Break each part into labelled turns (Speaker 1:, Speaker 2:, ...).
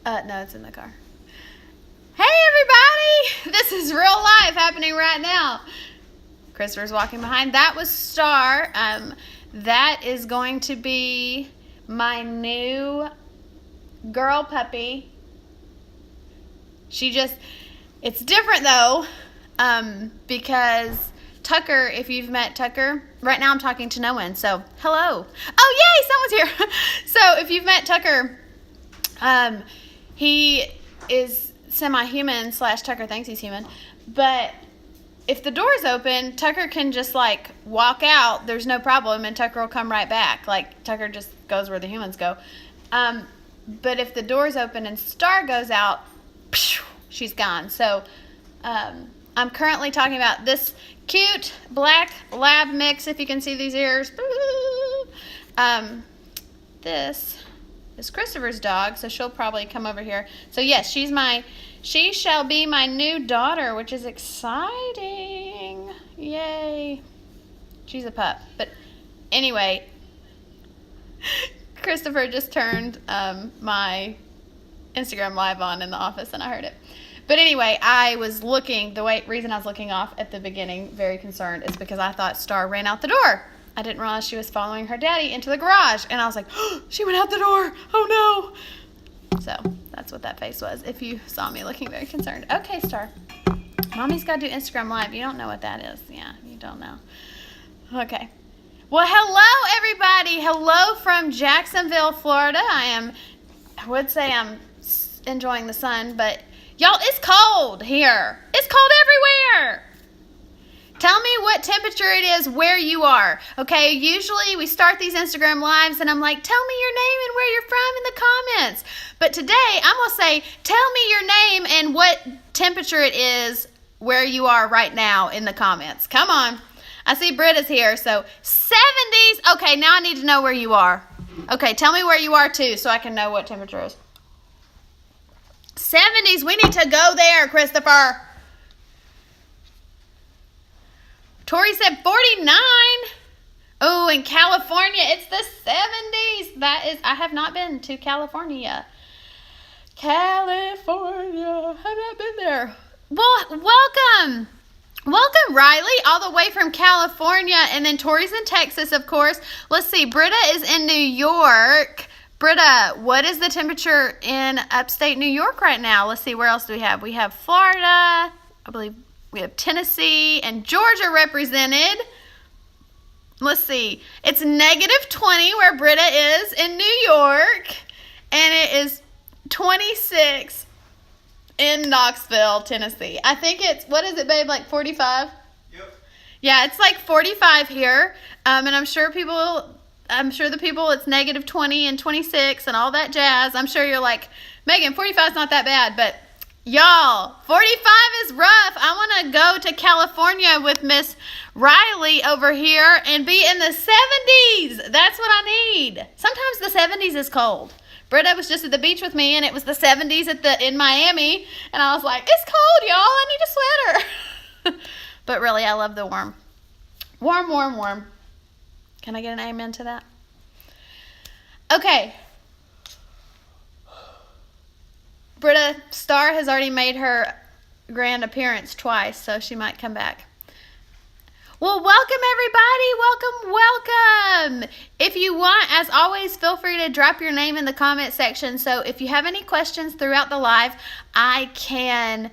Speaker 1: No, it's in the car. Hey, everybody! This is real life happening right now. Christopher's walking behind. That was Star. That is going to be my new girl puppy. It's different though, because Tucker, if you've met Tucker, right now I'm talking to no one, so hello. Oh, yay, someone's here. So if you've met Tucker, he is semi-human / Tucker thinks he's human, but if the door's open, Tucker can just like walk out, there's no problem, and Tucker will come right back. Like Tucker just goes where the humans go. But if the door's open and Star goes out, she's gone. So I'm currently talking about this cute black lab mix, if you can see these ears. This is Christopher's dog, so she'll probably come over here. So yes, she shall be my new daughter, which is exciting. Yay. She's a pup. But anyway, Christopher just turned my Instagram live on in the office and I heard it. But anyway, I was looking, reason I was looking off at the beginning, very concerned, is because I thought Star ran out the door. I didn't realize she was following her daddy into the garage. And I was like, oh, she went out the door. Oh no. So that's what that face was, if you saw me looking very concerned. Okay, Star. Mommy's got to do Instagram Live. You don't know what that is. Yeah, you don't know. Okay. Well, hello, everybody. Hello from Jacksonville, Florida. I would say I'm enjoying the sun, but y'all, it's cold here. It's cold everywhere. Tell me what temperature it is where you are. Okay, usually we start these Instagram Lives and I'm like, tell me your name and where you're from in the comments. But today I'm going to say, tell me your name and what temperature it is where you are right now in the comments. Come on. I see Britta's here. So 70s. Okay, now I need to know where you are. Okay, tell me where you are too so I can know what temperature it is. 70s. We need to go there, Christopher. Tori said 49. Oh, in California, it's the 70s. I have not been to California. California, have not been there. Well, welcome. Welcome, Riley, all the way from California. And then Tori's in Texas, of course. Let's see, Britta is in New York. Britta, what is the temperature in upstate New York right now? Let's see, where else do we have? We have Florida, I believe we have Tennessee and Georgia represented. Let's see, it's -20 where Britta is in New York, and it is 26 in Knoxville, Tennessee. I think it's, what is it, babe, like 45?
Speaker 2: Yep.
Speaker 1: Yeah, it's like 45 here, and I'm sure the people, it's -20 and 26 and all that jazz. I'm sure you're like, Megan, 45 is not that bad, but y'all, 45 is rough. I want to go to California with Miss Riley over here and be in the 70s. That's what I need. Sometimes the 70s is cold. Britta was just at the beach with me, and it was the 70s in Miami, and I was like, it's cold, y'all. I need a sweater. But really, I love the warm. Warm, warm, warm. Can I get an amen to that? Okay. Britta, Star has already made her grand appearance twice, so she might come back. Well, welcome, everybody. Welcome, welcome. If you want, as always, feel free to drop your name in the comment section. So if you have any questions throughout the live, I can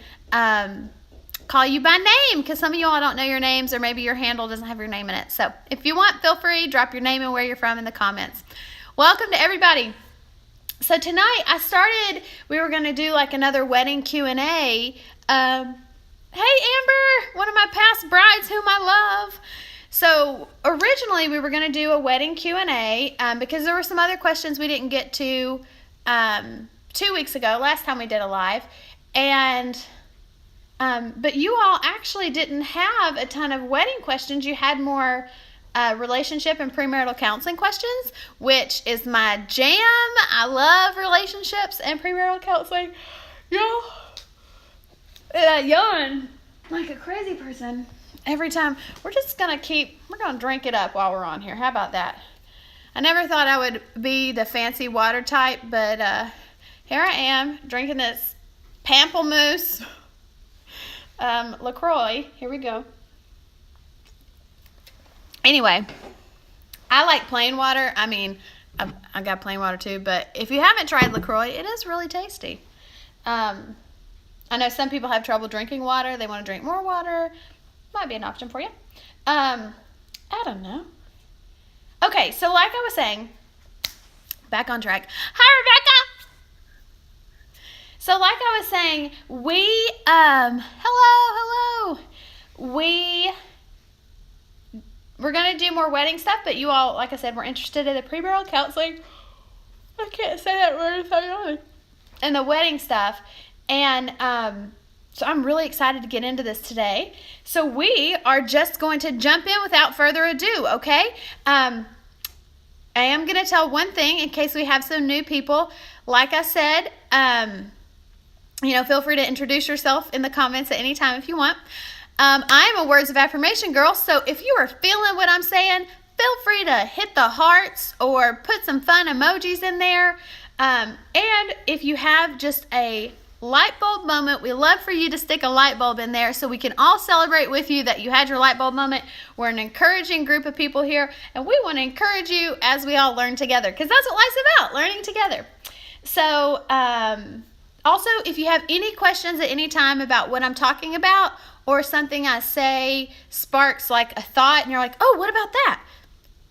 Speaker 1: call you by name, because some of y'all don't know your names, or maybe your handle doesn't have your name in it. So if you want, feel free, drop your name and where you're from in the comments. Welcome to everybody. So tonight we were going to do like another wedding Q&A. Hey, Amber, one of my past brides whom I love. So originally we were going to do a wedding Q&A because there were some other questions we didn't get to 2 weeks ago, last time we did a live. But you all actually didn't have a ton of wedding questions. You had more relationship and premarital counseling questions, which is my jam. I love relationships and premarital counseling. I yawn like a crazy person every time. We're going to drink it up while we're on here. How about that? I never thought I would be the fancy water type, but here I am drinking this pamplemousse LaCroix. Here we go. Anyway, I like plain water. I mean, I got plain water too, but if you haven't tried LaCroix, it is really tasty. I know some people have trouble drinking water. They want to drink more water. Might be an option for you. I don't know. Okay, so like I was saying, back on track. Hi, Rebecca! So like I was saying, hello. We're going to do more wedding stuff, but you all, like I said, were interested in the premarital counseling. I can't say that word without yawning. And the wedding stuff. And so I'm really excited to get into this today. So we are just going to jump in without further ado, okay? I am going to tell one thing in case we have some new people. Like I said, feel free to introduce yourself in the comments at any time if you want. I'm a words of affirmation girl, so if you are feeling what I'm saying, feel free to hit the hearts or put some fun emojis in there. And if you have just a light bulb moment, we love for you to stick a light bulb in there so we can all celebrate with you that you had your light bulb moment. We're an encouraging group of people here, and we want to encourage you as we all learn together, because that's what life's about, learning together. So also, if you have any questions at any time about what I'm talking about, or something I say sparks like a thought and you're like, oh, what about that?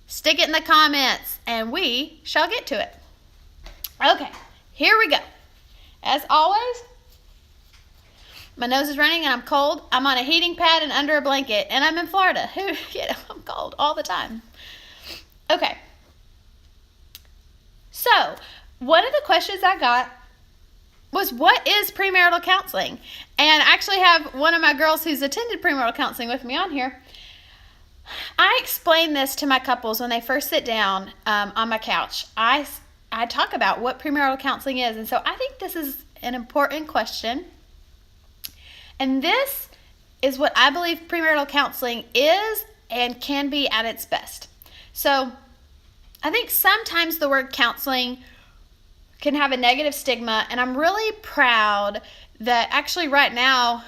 Speaker 1: Stick it in the comments and we shall get to it. Okay, here we go. As always, my nose is running and I'm cold. I'm on a heating pad and under a blanket, and I'm in Florida. I'm cold all the time. Okay. So, one of the questions I got was, what is premarital counseling? And I actually have one of my girls who's attended premarital counseling with me on here. I explain this to my couples when they first sit down on my couch. I talk about what premarital counseling is, and so I think this is an important question. And this is what I believe premarital counseling is and can be at its best. So I think sometimes the word counseling can have a negative stigma, and I'm really proud that actually right now,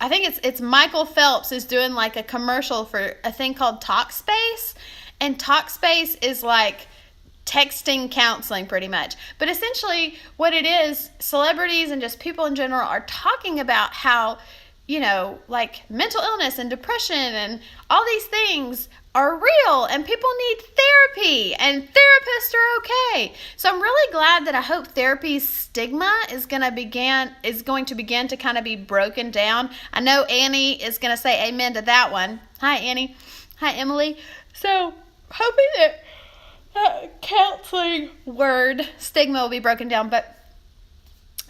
Speaker 1: I think it's Michael Phelps is doing like a commercial for a thing called Talkspace, and Talkspace is like texting counseling pretty much. But essentially what it is, celebrities and just people in general are talking about how, like mental illness and depression and all these things are real and people need therapy and therapists are okay. So I'm really glad that I hope therapy's stigma is going to begin to kind of be broken down. I know Annie is going to say amen to that one. Hi, Annie. Hi, Emily. So hoping that counseling word stigma will be broken down, but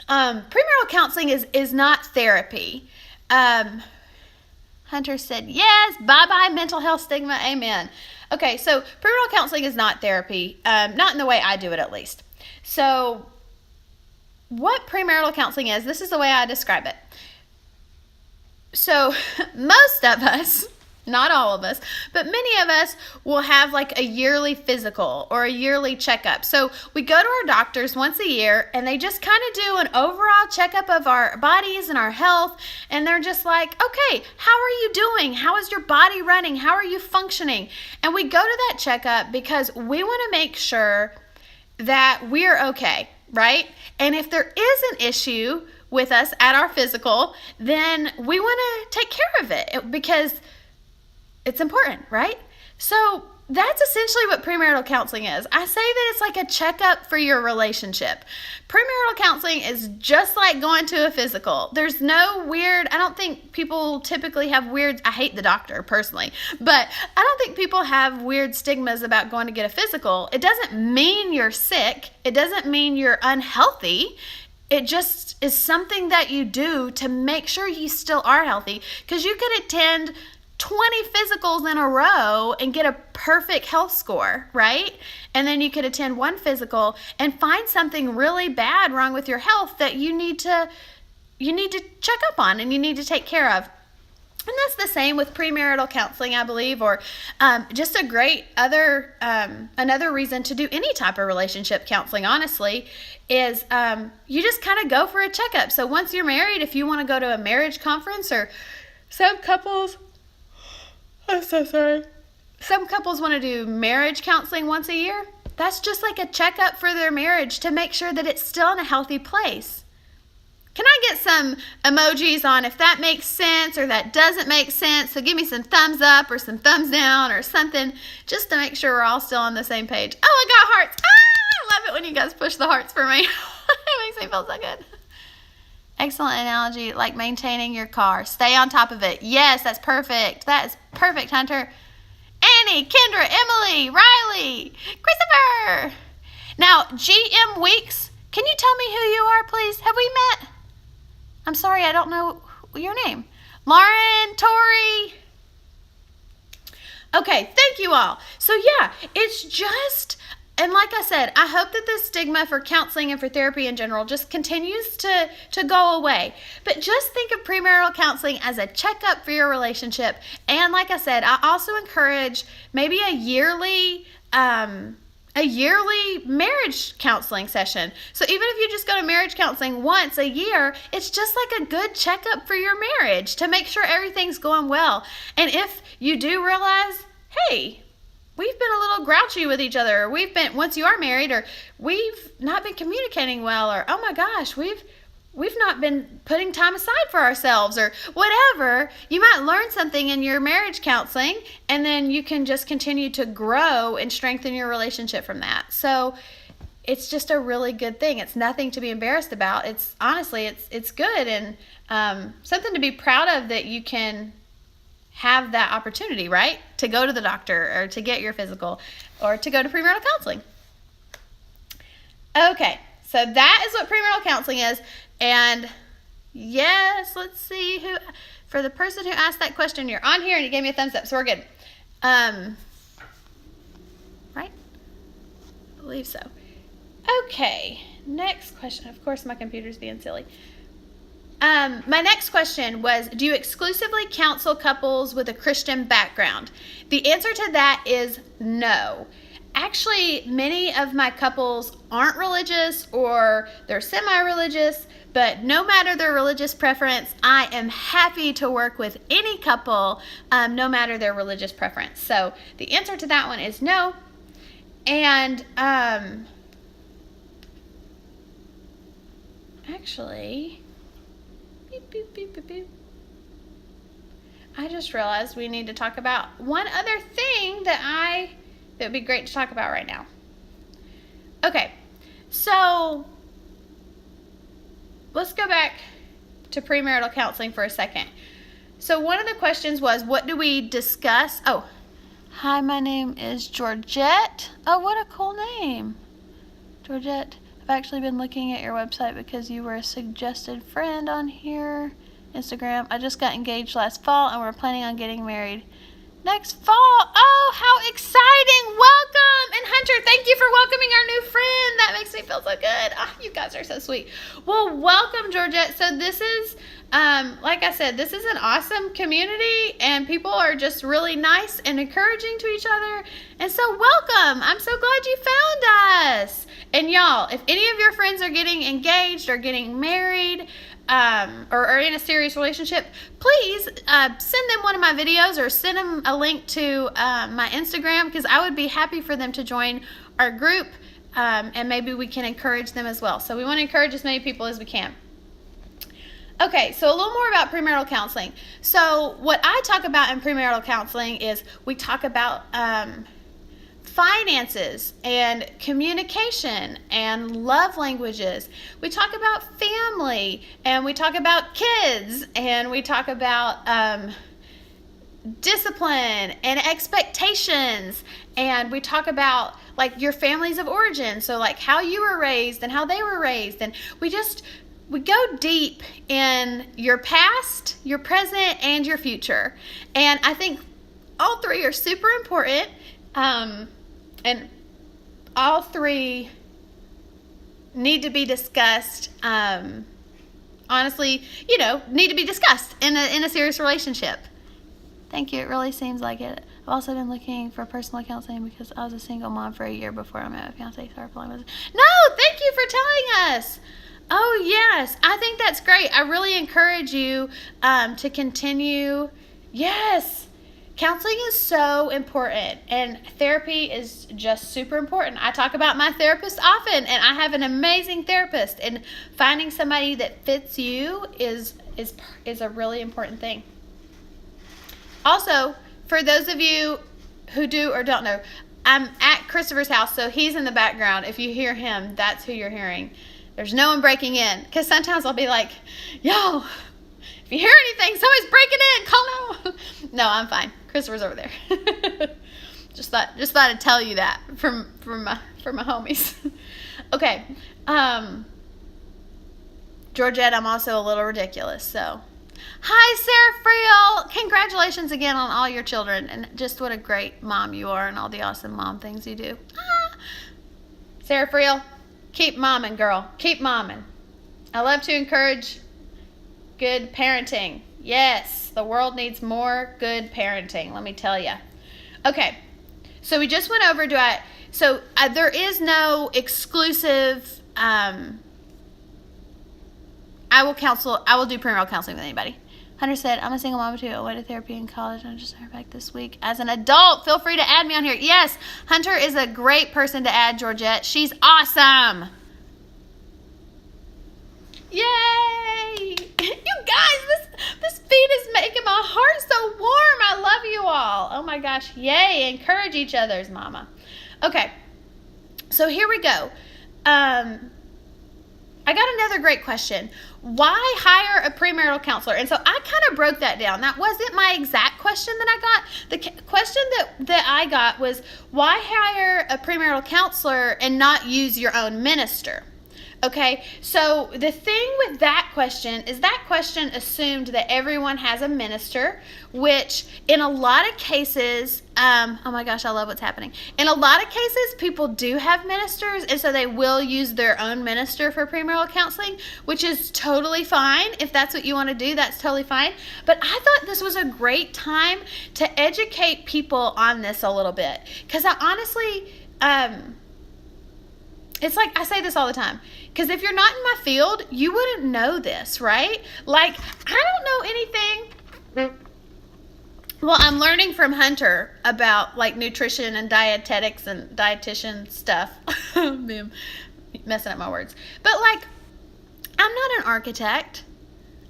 Speaker 1: premarital counseling is not therapy. Hunter said, yes, bye-bye mental health stigma, amen. Okay, so premarital counseling is not therapy, not in the way I do it at least. So what premarital counseling is, this is the way I describe it. So most of us, not all of us, but many of us will have like a yearly physical or a yearly checkup. So we go to our doctors once a year and they just kind of do an overall checkup of our bodies and our health. And they're just like, okay, how are you doing? How is your body running? How are you functioning? And we go to that checkup because we want to make sure that we're okay, right? And if there is an issue with us at our physical, then we want to take care of it because it's important, right? So that's essentially what premarital counseling is. I say that it's like a checkup for your relationship. Premarital counseling is just like going to a physical. There's no weird, I don't think people typically have weird, I hate the doctor personally, but I don't think people have weird stigmas about going to get a physical. It doesn't mean you're sick. It doesn't mean you're unhealthy. It just is something that you do to make sure you still are healthy, because you could attend 20 physicals in a row and get a perfect health score, right? And then you could attend one physical and find something really bad wrong with your health that you need to check up on and you need to take care of. And that's the same with premarital counseling, I believe, or just a great another reason to do any type of relationship counseling, honestly, is you just kind of go for a checkup. So once you're married, if you want to go to a marriage conference, or some couples, I'm so sorry, some couples want to do marriage counseling once a year. That's just like a checkup for their marriage to make sure that it's still in a healthy place. Can I get some emojis on if that makes sense or that doesn't make sense? So give me some thumbs up or some thumbs down or something, just to make sure we're all still on the same page. Oh, I got hearts. I love it when you guys push the hearts for me. It makes me feel so good. Excellent analogy, like maintaining your car. Stay on top of it. Yes, that's perfect. That is perfect, Hunter. Annie, Kendra, Emily, Riley, Christopher. Now, GM Weeks, can you tell me who you are, please? Have we met? I'm sorry, I don't know your name. Lauren, Tori. Okay, thank you all. So yeah, it's just, and like I said, I hope that this stigma for counseling and for therapy in general just continues to go away. But just think of premarital counseling as a checkup for your relationship. And like I said, I also encourage maybe a yearly marriage counseling session. So even if you just go to marriage counseling once a year, it's just like a good checkup for your marriage to make sure everything's going well. And if you do realize, hey, we've been a little grouchy with each other, or once you are married, or we've not been communicating well, or oh my gosh, we've not been putting time aside for ourselves, or whatever, you might learn something in your marriage counseling, and then you can just continue to grow and strengthen your relationship from that. So it's just a really good thing. It's nothing to be embarrassed about. It's honestly, it's good, and something to be proud of, that you can have that opportunity, right? To go to the doctor, or to get your physical, or to go to premarital counseling. Okay, so that is what premarital counseling is. And yes, let's see for the person who asked that question, you're on here and you gave me a thumbs up, so we're good. Right? I believe so. Okay, next question. Of course, my computer's being silly. My next question was, do you exclusively counsel couples with a Christian background? The answer to that is no. Actually, many of my couples aren't religious, or they're semi-religious, but no matter their religious preference, I am happy to work with any couple, no matter their religious preference. So the answer to that one is no. And actually, beep, beep, beep, beep. I just realized we need to talk about one other thing that would be great to talk about right now. Okay, so let's go back to premarital counseling for a second. So one of the questions was, what do we discuss? Oh, hi, my name is Georgette. Oh, what a cool name. Georgette, I've actually been looking at your website because you were a suggested friend on here. Instagram. I just got engaged last fall and we're planning on getting married next fall. Oh, how exciting. Welcome. And Hunter, thank you for welcoming our new friend. That makes me feel so good. Oh, you guys are so sweet. Well, welcome, Georgette. So this is, like I said, this is an awesome community, and people are just really nice and encouraging to each other. And so welcome. I'm so glad you found us. And y'all, if any of your friends are getting engaged or getting married, or are in a serious relationship, please send them one of my videos, or send them a link to my Instagram, because I would be happy for them to join our group, and maybe we can encourage them as well. So we want to encourage as many people as we can. Okay, so a little more about premarital counseling. So what I talk about in premarital counseling is we talk about finances and communication and love languages. We talk about family, and we talk about kids, and we talk about discipline and expectations, and we talk about like your families of origin, so like how you were raised and how they were raised, and we go deep in your past, your present, and your future. And I think all three are super important. And all three need to be discussed, honestly, need to be discussed in a serious relationship. Thank you. It really seems like it. I've also been looking for personal counseling because I was a single mom for a year before I met my fiance. No, thank you for telling us. Oh, yes. I think that's great. I really encourage you to continue. Yes. Counseling is so important, and therapy is just super important. I talk about my therapist often, and I have an amazing therapist, and finding somebody that fits you is a really important thing. Also, for those of you who do or don't know, I'm at Christopher's house, so he's in the background. If you hear him, that's who you're hearing. There's no one breaking in, because sometimes I'll be like, yo, if you hear anything, somebody's breaking in, call no. No, I'm fine. Christopher's over there. just thought I'd tell you that from my homies. Okay. Georgette, I'm also a little ridiculous, so. Hi, Sarah Friel. Congratulations again on all your children, and just what a great mom you are and all the awesome mom things you do. Sarah Friel, keep momming, girl. Keep momming. I love to encourage good parenting. Yes, the world needs more good parenting, let me tell you. Okay, so we just went over, there is no exclusive, I will do premarital counseling with anybody. Hunter said, I'm a single mom too. I went to therapy in college and I just heard back this week. As an adult, feel free to add me on here. Yes, Hunter is a great person to add, Georgette. She's awesome. Yay! You guys, this feed is making my heart so warm. I love you all. Oh my gosh. Yay. Encourage each other's mama. Okay. So here we go. I got another great question. Why hire a premarital counselor? And so I kind of broke that down. That wasn't my exact question that I got. The question that I got was, why hire a premarital counselor and not use your own minister? Okay, so the thing with that question is that question assumed that everyone has a minister, which in a lot of cases, oh my gosh, I love what's happening. In a lot of cases, people do have ministers, and so they will use their own minister for premarital counseling, which is totally fine. If that's what you want to do, that's totally fine. But I thought this was a great time to educate people on this a little bit, because I honestly, it's like I say this all the time, because if you're not in my field, you wouldn't know this, right? Like, I don't know anything. Well, I'm learning from Hunter about like nutrition and dietetics and dietitian stuff. I'm messing up my words. But like, I'm not an architect.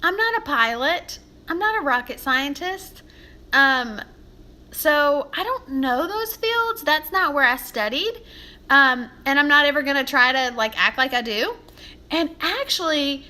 Speaker 1: I'm not a pilot. I'm not a rocket scientist. So I don't know those fields. That's not where I studied. And I'm not ever going to try to like act like I do. And actually,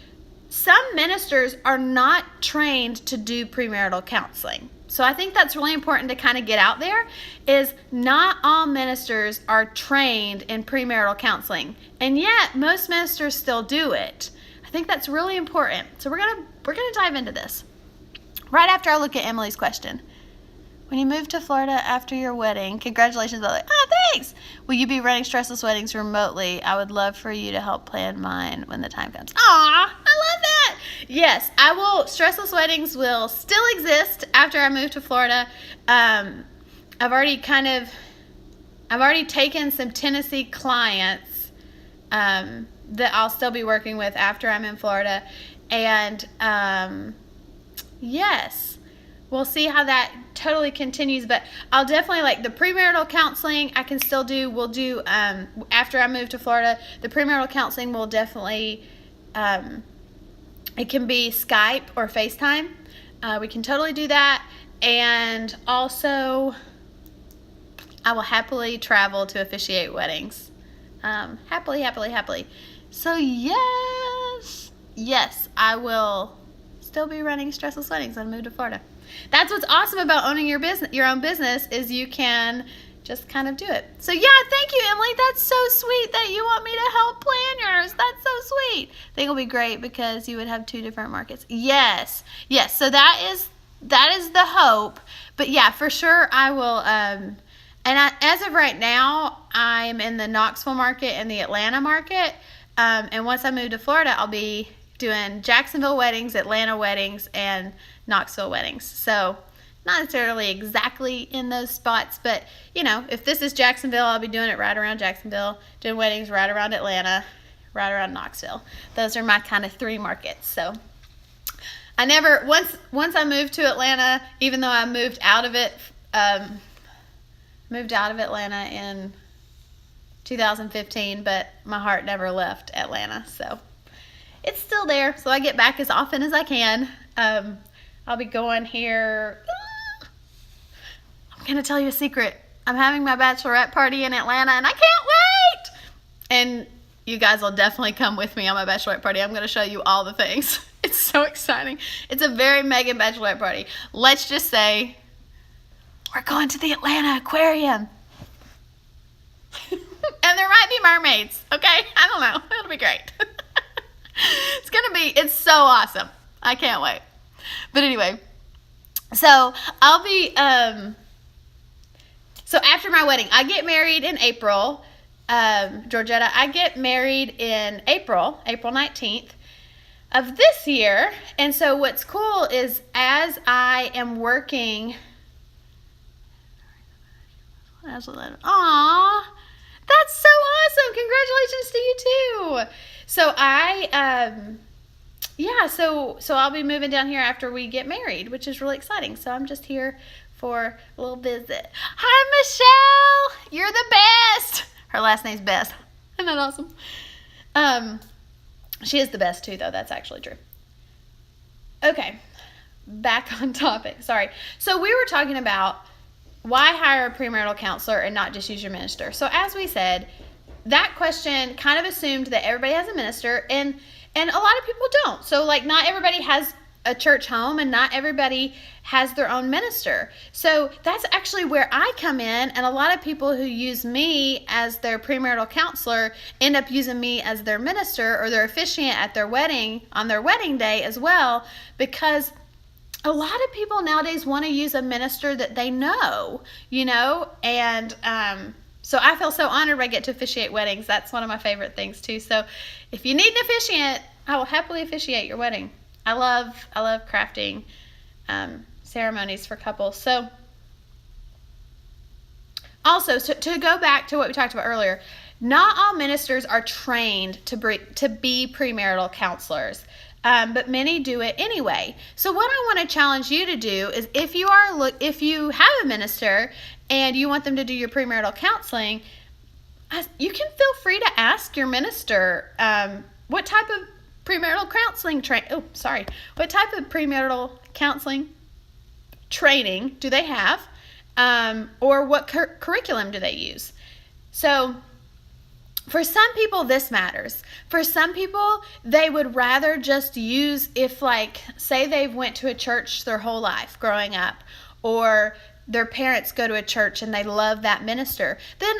Speaker 1: some ministers are not trained to do premarital counseling. So I think that's really important to kind of get out there, is not all ministers are trained in premarital counseling. And yet, most ministers still do it. I think that's really important. So we're gonna dive into this right after I look at Emily's question. When you moved to Florida after your wedding, congratulations, Lily. Oh, thanks. Will you be running Stressless Weddings remotely? I would love for you to help plan mine when the time comes. Aw, I love that. Yes, I will. Stressless Weddings will still exist after I move to Florida. I've already taken some Tennessee clients that I'll still be working with after I'm in Florida. And yes, we'll see how that totally continues, but I'll definitely, like, the premarital counseling I can still do. We'll do after I move to Florida. The premarital counseling will definitely it can be Skype or FaceTime. We can totally do that. And also, I will happily travel to officiate weddings. Happily. So yes, I will still be running Stressless Weddings when I move to Florida. That's what's awesome about owning your own business, is you can just kind of do it. So yeah, thank you, Emily. That's so sweet that you want me to help plan yours. That's so sweet. I think it'll be great because you would have 2 different markets. Yes. So that is the hope. But yeah, for sure I will. As of right now, I'm in the Knoxville market and the Atlanta market. And once I move to Florida, I'll be doing Jacksonville weddings, Atlanta weddings, and Knoxville weddings. So not necessarily exactly in those spots, but, if this is Jacksonville, I'll be doing it right around Jacksonville, doing weddings right around Atlanta, right around Knoxville. Those are my kind of 3 markets. So I never, once I moved to Atlanta, even though I moved out of Atlanta in 2015, but my heart never left Atlanta. So it's still there. So I get back as often as I can. I'll be going here. I'm going to tell you a secret. I'm having my bachelorette party in Atlanta, and I can't wait. And you guys will definitely come with me on my bachelorette party. I'm going to show you all the things. It's so exciting. It's a very mega bachelorette party. Let's just say we're going to the Atlanta Aquarium. And there might be mermaids, okay? I don't know. It'll be great. It's so awesome. I can't wait. But anyway, so I'll be, so after my wedding, I get married in April. Georgetta, I get married in April 19th of this year. And so what's cool is as I am working, aw, that's so awesome. Congratulations to you too. So so I'll be moving down here after we get married, which is really exciting. So I'm just here for a little visit. Hi, Michelle. You're the best. Her last name's Best. Isn't that awesome? She is the best too, though. That's actually true. Okay. Back on topic. Sorry. So we were talking about why hire a premarital counselor and not just use your minister. So as we said, that question kind of assumed that everybody has a minister, and a lot of people don't. So not everybody has a church home, and not everybody has their own minister. So that's actually where I come in, and a lot of people who use me as their premarital counselor end up using me as their minister or their officiant at their wedding on their wedding day as well, because a lot of people nowadays want to use a minister that they know, and so I feel so honored I get to officiate weddings. That's one of my favorite things too. So if you need an officiant, I will happily officiate your wedding. I love crafting ceremonies for couples. So also, to go back to what we talked about earlier, not all ministers are trained to be premarital counselors. But many do it anyway. So what I want to challenge you to do is if you have a minister and you want them to do your premarital counseling, you can feel free to ask your minister what type of premarital counseling training do they have, or what curriculum do they use. So for some people, this matters. For some people, they would rather just use say they've went to a church their whole life growing up, or their parents go to a church and they love that minister. Then,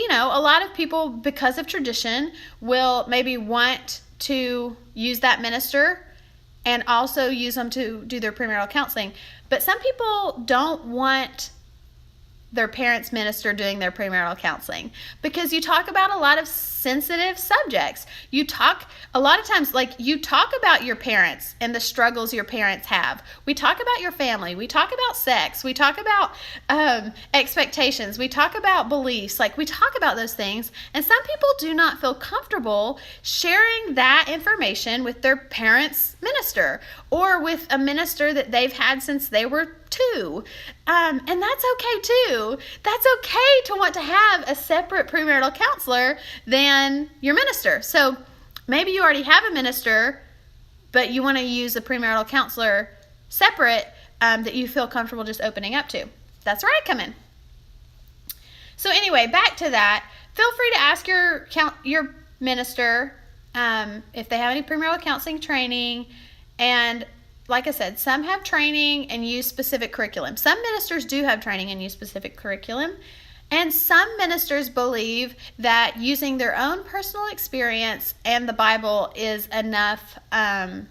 Speaker 1: a lot of people, because of tradition, will maybe want to use that minister and also use them to do their premarital counseling. But some people don't want their parents' minister doing their premarital counseling, because you talk about a lot of sensitive subjects. You talk about your parents and the struggles your parents have. We talk about your family. We talk about sex. We talk about expectations. We talk about beliefs. We talk about those things. And some people do not feel comfortable sharing that information with their parents' minister or with a minister that they've had since they were 2. And that's okay too. That's okay to want to have a separate premarital counselor than your minister. So maybe you already have a minister, but you want to use a premarital counselor separate that you feel comfortable just opening up to. That's where I come in. So anyway, back to that. Feel free to ask your minister if they have any premarital counseling training. And like I said, some have training and use specific curriculum. Some ministers do have training and use specific curriculum. And some ministers believe that using their own personal experience and the Bible is enough. And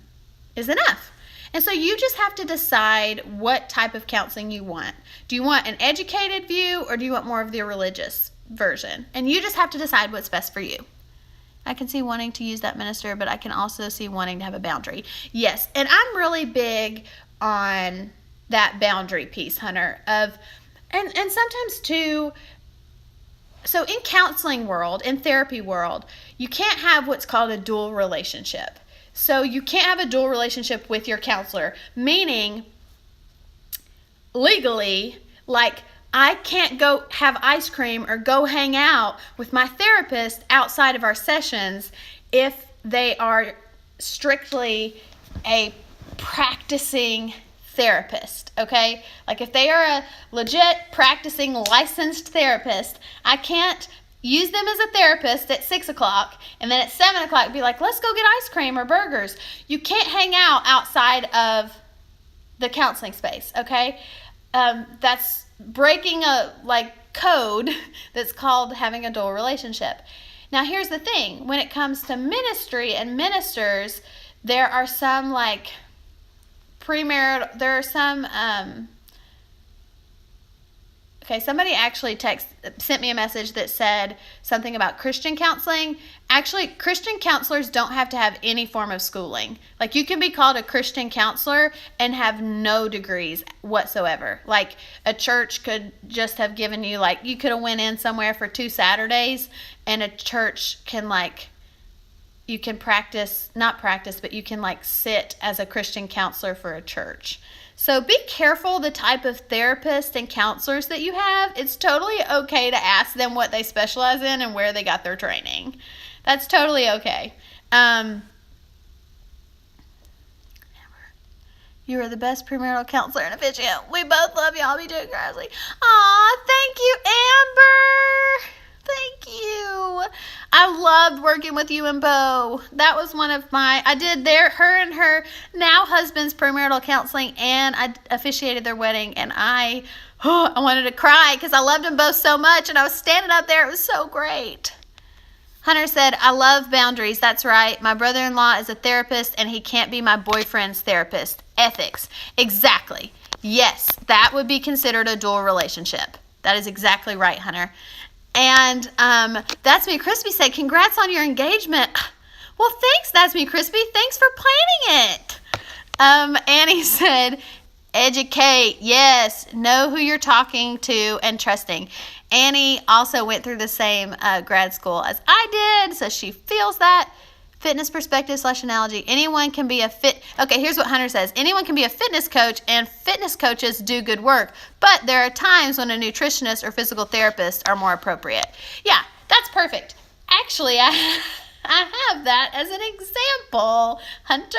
Speaker 1: so you just have to decide what type of counseling you want. Do you want an educated view, or do you want more of the religious version? And you just have to decide what's best for you. I can see wanting to use that minister, but I can also see wanting to have a boundary. Yes, and I'm really big on that boundary piece, Hunter, of, and sometimes too, so in counseling world, in therapy world, you can't have what's called a dual relationship. So you can't have a dual relationship with your counselor, meaning legally, like, I can't go have ice cream or go hang out with my therapist outside of our sessions if they are strictly a practicing therapist, okay? Like, if they are a legit practicing licensed therapist, I can't use them as a therapist at 6 o'clock and then at 7 o'clock be like, let's go get ice cream or burgers. You can't hang out outside of the counseling space, okay? That's breaking a code that's called having a dual relationship. Now, here's the thing. When it comes to ministry and ministers, there are some premarital, there are some, somebody actually sent me a message that said something about Christian counseling. Actually, Christian counselors don't have to have any form of schooling. Like, you can be called a Christian counselor and have no degrees whatsoever. Like, a church could just have given you, you could have went in somewhere for 2 Saturdays, and a church can, you can not practice, but you can, sit as a Christian counselor for a church. So be careful the type of therapist and counselors that you have. It's totally okay to ask them what they specialize in and where they got their training. That's totally okay. You are the best premarital counselor in a video. We both love y'all. Be doing crazy. Aw, thank you, Amber. Thank you. I loved working with you and Bo. That was one of I did her and her now husband's premarital counseling, and I officiated their wedding, and I wanted to cry because I loved them both so much, and I was standing up there. It was so great. Hunter said, I love boundaries. That's right. My brother-in-law is a therapist, and he can't be my boyfriend's therapist. Ethics. Exactly. Yes, that would be considered a dual relationship. That is exactly right, Hunter. And That's Me Crispy said, congrats on your engagement. Well, thanks, That's Me Crispy. Thanks for planning it. Annie said, educate. Yes, know who you're talking to and trusting. Annie also went through the same grad school as I did, so she feels that. Fitness perspective / analogy. Anyone can be Okay, here's what Hunter says. Anyone can be a fitness coach, and fitness coaches do good work. But there are times when a nutritionist or physical therapist are more appropriate. Yeah, that's perfect. Actually, I have that as an example, Hunter.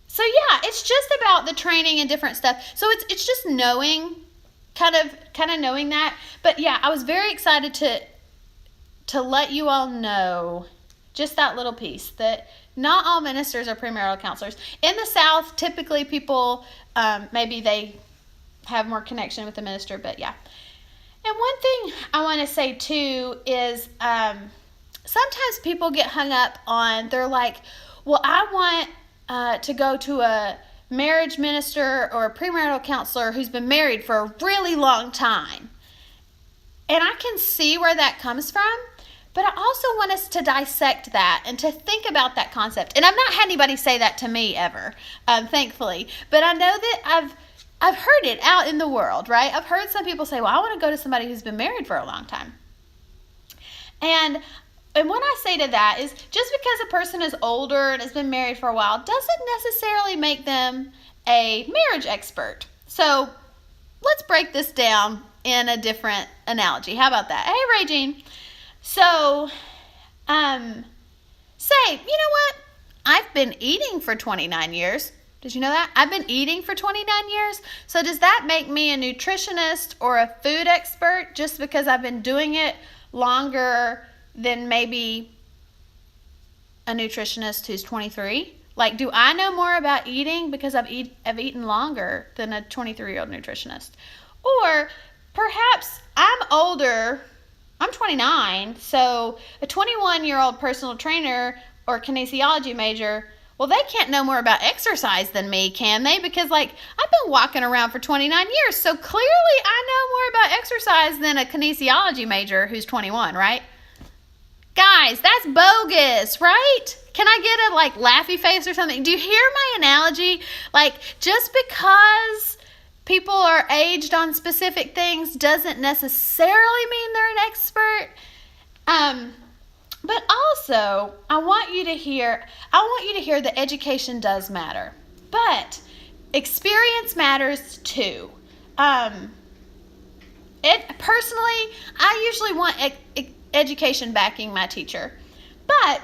Speaker 1: So yeah, it's just about the training and different stuff. So it's just knowing, kind of knowing that. But yeah, I was very excited to let you all know just that little piece, that not all ministers are premarital counselors. In the South, typically people, maybe they have more connection with the minister, but yeah. And one thing I want to say too is sometimes people get hung up on, they're like, well, I want to go to a marriage minister or a premarital counselor who's been married for a really long time. And I can see where that comes from. But I also want us to dissect that and to think about that concept. And I've not had anybody say that to me ever, thankfully. But I know that I've heard it out in the world, right? I've heard some people say, well, I want to go to somebody who's been married for a long time. And what I say to that is, just because a person is older and has been married for a while doesn't necessarily make them a marriage expert. So let's break this down in a different analogy. How about that? Hey, Regine. So, say, you know what? I've been eating for 29 years. Did you know that? I've been eating for 29 years. So does that make me a nutritionist or a food expert just because I've been doing it longer than maybe a nutritionist who's 23? Like, do I know more about eating because I've eaten longer than a 23-year-old nutritionist? Or perhaps I'm older. I'm 29, so a 21-year-old personal trainer or kinesiology major, well, they can't know more about exercise than me, can they? Because, I've been walking around for 29 years, so clearly I know more about exercise than a kinesiology major who's 21, right? Guys, that's bogus, right? Can I get a like laughy face or something? Do you hear my analogy? Like, just because people are aged on specific things doesn't necessarily mean they're an expert. But also, I want you to hear that education does matter. But experience matters too. Personally, I usually want education backing my teacher. But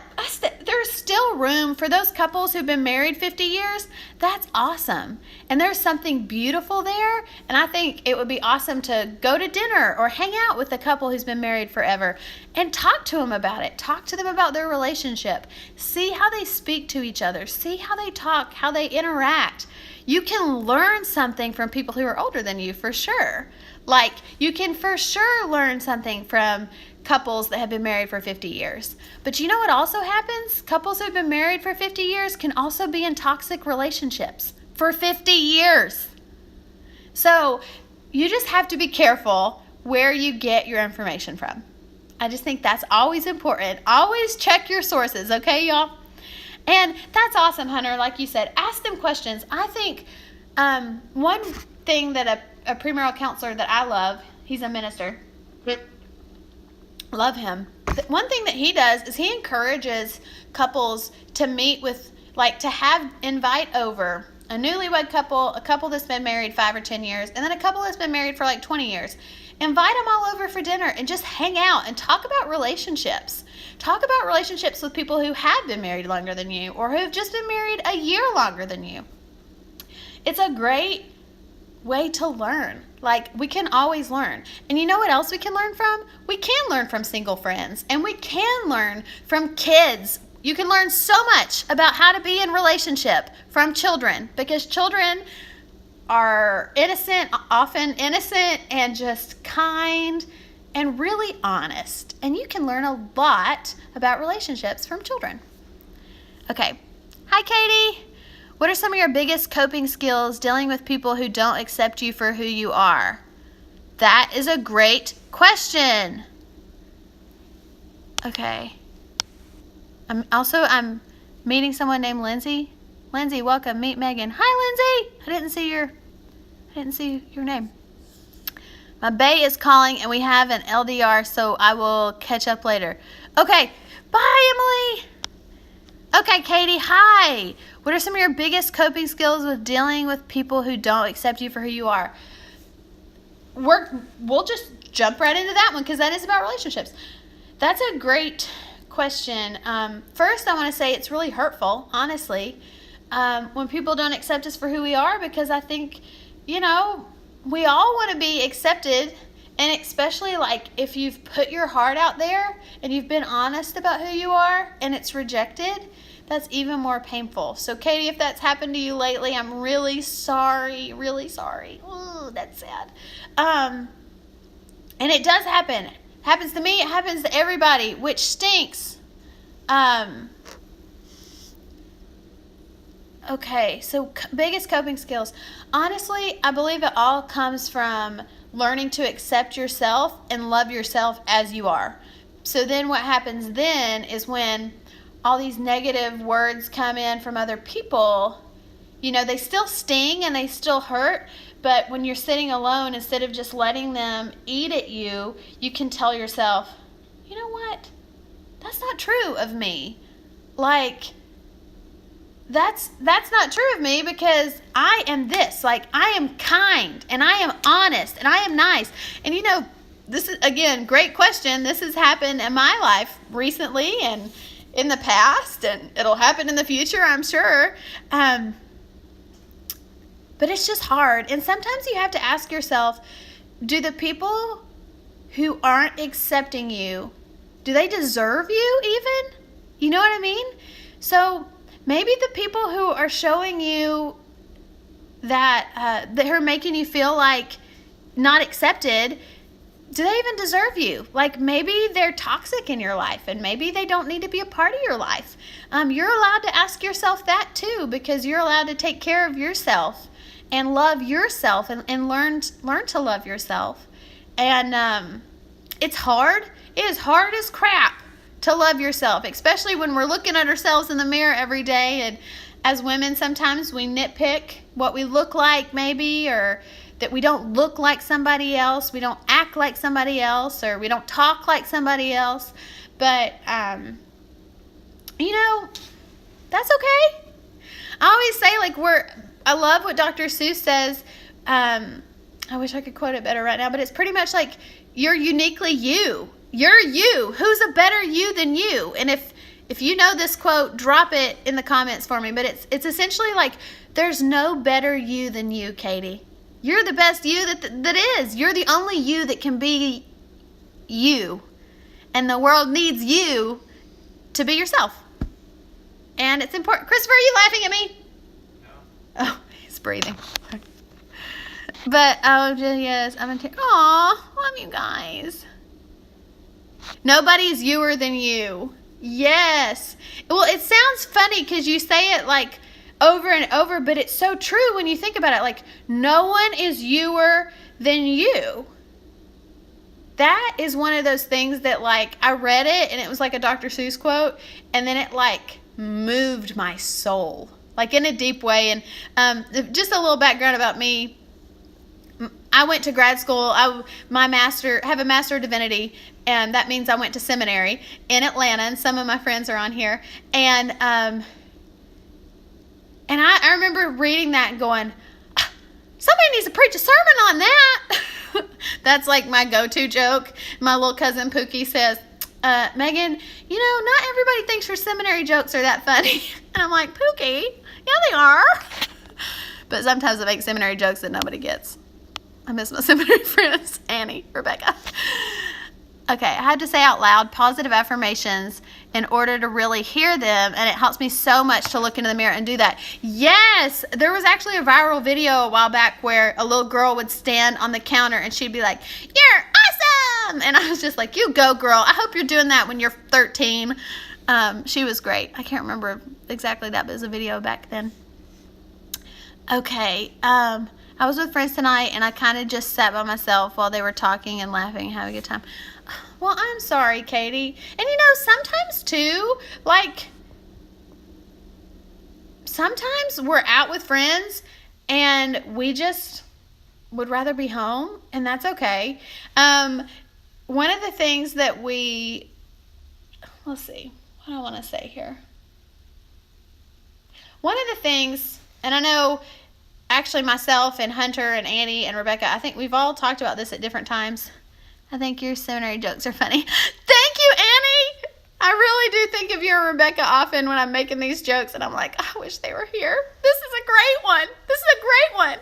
Speaker 1: there's still room for those couples who've been married 50 years. That's awesome. And there's something beautiful there. And I think it would be awesome to go to dinner or hang out with a couple who's been married forever and talk to them about it. Talk to them about their relationship. See how they speak to each other. See how they talk, how they interact. You can learn something from people who are older than you, for sure. Like, you can for sure learn something from couples that have been married for 50 years. But you know what also happens? Couples who have been married for 50 years can also be in toxic relationships for 50 years. So you just have to be careful where you get your information from. I just think that's always important. Always check your sources, okay, y'all? And that's awesome, Hunter. Like you said, ask them questions. I think one thing that a premarital counselor that I love, he's a minister, love him. One thing that he does is he encourages couples to meet with, like, to invite over a newlywed couple, a couple that's been married 5 or 10 years, and then a couple that's been married for like 20 years. Invite them all over for dinner and just hang out and talk about relationships. Talk about relationships with people who have been married longer than you or who have just been married a year longer than you. It's a great way to learn. Like, we can always learn. And you know what else we can learn from? We can learn from single friends, and we can learn from kids. You can learn so much about how to be in relationship from children, because children are innocent, often innocent, and just kind and really honest. And you can learn a lot about relationships from children. Okay. Hi, Katie. What are some of your biggest coping skills dealing with people who don't accept you for who you are? That is a great question. Okay. I'm meeting someone named Lindsay. Lindsay, welcome. Meet Megan. Hi, Lindsay. I didn't see your name. My bae is calling and we have an LDR, so I will catch up later. Okay. Bye, Emily. Okay, Katie. Hi. What are some of your biggest coping skills with dealing with people who don't accept you for who you are? We'll just jump right into that one because that is about relationships. That's a great question. First, I want to say it's really hurtful, honestly, when people don't accept us for who we are, because I think, we all want to be accepted, and especially like if you've put your heart out there and you've been honest about who you are and it's rejected, that's even more painful. So, Katie, if that's happened to you lately, I'm really sorry, really sorry. Ooh, that's sad. And it does happen. It happens to me. It happens to everybody, which stinks. Okay, so biggest coping skills. Honestly, I believe it all comes from learning to accept yourself and love yourself as you are. So then what happens then is when all these negative words come in from other people, they still sting and they still hurt, but when you're sitting alone, instead of just letting them eat at you, you can tell yourself, you know what? That's not true of me. Like, that's not true of me, because I am this. Like, I am kind and I am honest and I am nice. And this is, again, great question. This has happened in my life recently and in the past, and it'll happen in the future, I'm sure. But it's just hard. And sometimes you have to ask yourself, do the people who aren't accepting you, do they deserve you even? You know what I mean? So maybe the people who are showing you that are making you feel like not accepted, do they even deserve you? Like, maybe they're toxic in your life, and maybe they don't need to be a part of your life. You're allowed to ask yourself that too, because you're allowed to take care of yourself and love yourself and learn to love yourself. And it's hard. It is hard as crap to love yourself, especially when we're looking at ourselves in the mirror every day. And as women, sometimes we nitpick what we look like maybe, or that we don't look like somebody else, we don't act like somebody else, or we don't talk like somebody else. But, that's okay. I always say, I love what Dr. Seuss says. I wish I could quote it better right now, but it's pretty much like, you're uniquely you. You're you. Who's a better you than you? And if you know this quote, drop it in the comments for me. But it's essentially like, there's no better you than you, Katie. You're the best you that is. You're the only you that can be you. And the world needs you to be yourself. And it's important. Christopher, are you laughing at me?
Speaker 2: No.
Speaker 1: Oh, he's breathing. But, yes, I'm in tears. Aw, love you guys. Nobody's youer than you. Yes. Well, it sounds funny because you say it like over and over, but it's so true when you think about it. Like, no one is youer than you. That is one of those things that, like, I read it and it was like a Dr. Seuss quote, and then it, like, moved my soul, like, in a deep way. And just a little background about me. I went to grad school. I have a Master of Divinity, and that means I went to seminary in Atlanta, and some of my friends are on here. And I remember reading that and going, somebody needs to preach a sermon on that. That's like my go-to joke. My little cousin Pookie says, Megan, not everybody thinks your seminary jokes are that funny. And I'm like, Pookie, yeah, they are. But sometimes I make seminary jokes that nobody gets. I miss my seminary friends, Annie, Rebecca. Okay, I had to say out loud positive affirmations in order to really hear them, and it helps me so much to look into the mirror and do that. Yes, there was actually a viral video a while back where a little girl would stand on the counter and she'd be like, "You're awesome!" And I was just like, "You go, girl. I hope you're doing that when you're 13. She was great. I can't remember exactly that, but it was a video back then. Okay, I was with friends tonight, and I kind of just sat by myself while they were talking and laughing and having a good time. Well, I'm sorry, Katie. And sometimes too, like, sometimes we're out with friends and we just would rather be home, and that's okay. One of the things that let's see, what do I want to say here? One of the things, and I know actually myself and Hunter and Annie and Rebecca, I think we've all talked about this at different times. I think your seminary jokes are funny. Thank you, Annie. I really do think of you and Rebecca often when I'm making these jokes, and I'm like, I wish they were here. This is a great one.